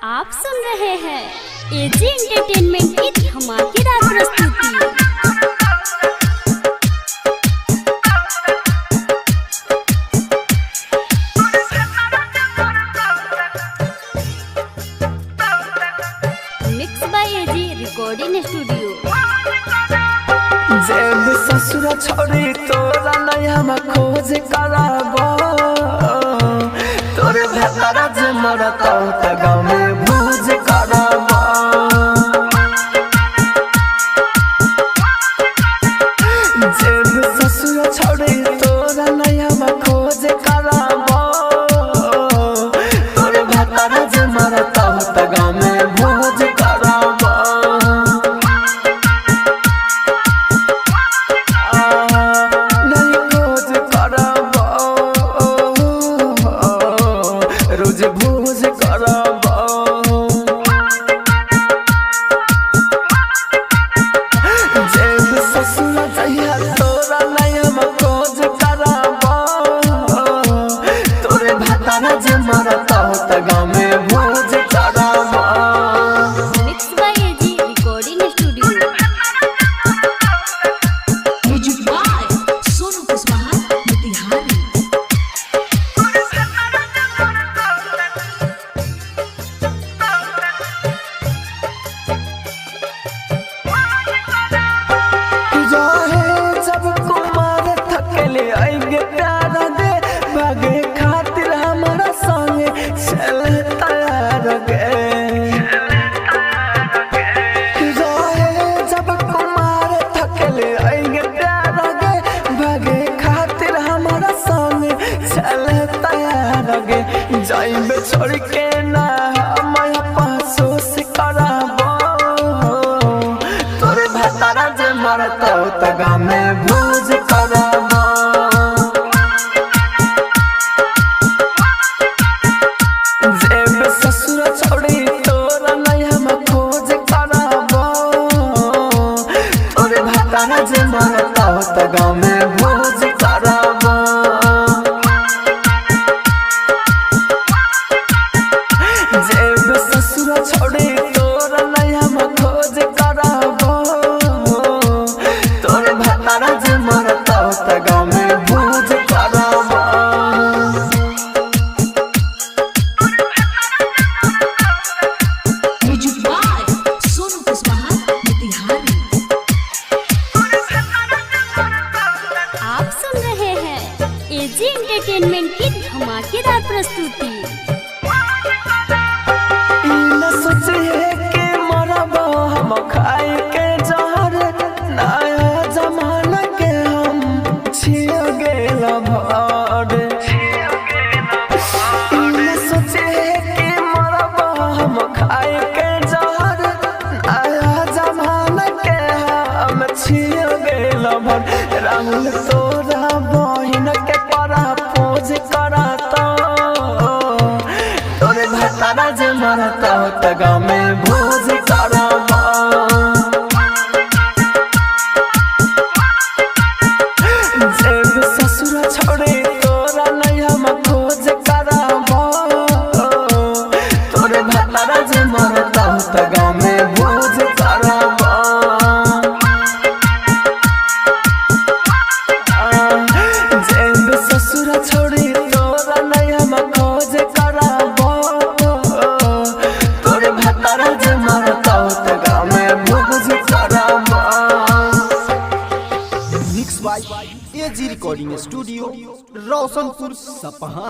आप सुन रहे हैं एजी एंटरटेनमेंट की धमाकेदार प्रस्तुति। Mix by AG recording studio. जब ससुर छोड़ी तोरा नया में खोज कराबो, तोरे भतारा जे मरता त गाँव में भोज कराबो। जब ससुर छोड़ी तोरा नया में खोज कराबो, तोरे भतारा जे मरता त गाँव में भोज कराबो। रोज भोज कराबो, जब ससुर जहिया तोरा नया में खोज कराबो, तोरे भतारा जे मरता त गाँव में भोज कराबो। Mix by AG recording studio. Music by Sonu Kushwaha Motihari. जब कुमार थकले आएंगे प्यार दे, भागे खातिर हमारा संगे चल तैयार गे। जब कुमार थकले आएंगे प्यार दे, भागे खातिर हमारा संगे चल तैयार गे। जाइबे छोड़ के ना मैं अफसोस कराबो, तोरे भतारा जे मरता त गाँव में भोज कराबो। जब ससुर छोड़ी तोरा नया में खोज कराबो, तोरे भतारा जे मरता त गाँव में भोज कराबो। जब ससुर छोड़ी तोरा नया में खोज कराबो, तोरे भतारा जे मरता त गाँव में भोज कराबो। Music by Sonu Kushwaha Motihari. आप सुन रहे हैं एजी एंटरटेनमेंट की धमाकेदार प्रस्तुति। न सोचिए कि मरबो हम खाए के जहर, नया जमाना के हम छियो गेल भर। न सोचिए कि मरबो हम खाए के जहर, नया जमाना के हम छियो गेल भर। राहुल तोरा बहिन के परा पोज कराता, तोरे भतारा जे मरता त गाँव में भोज कराबो। जब ससुर छोड़ी तोरा नया में खोज कराबो, तोरे भतारा जे मरता त गाँव में भोज कराबो। जब ससुर छोड़ी तोरा नया में खोज कराबो, तोरे भतारा जे मरता त गाँव में भोज कराबो। Mix by AG recording studio, Roshanpur Sapaha.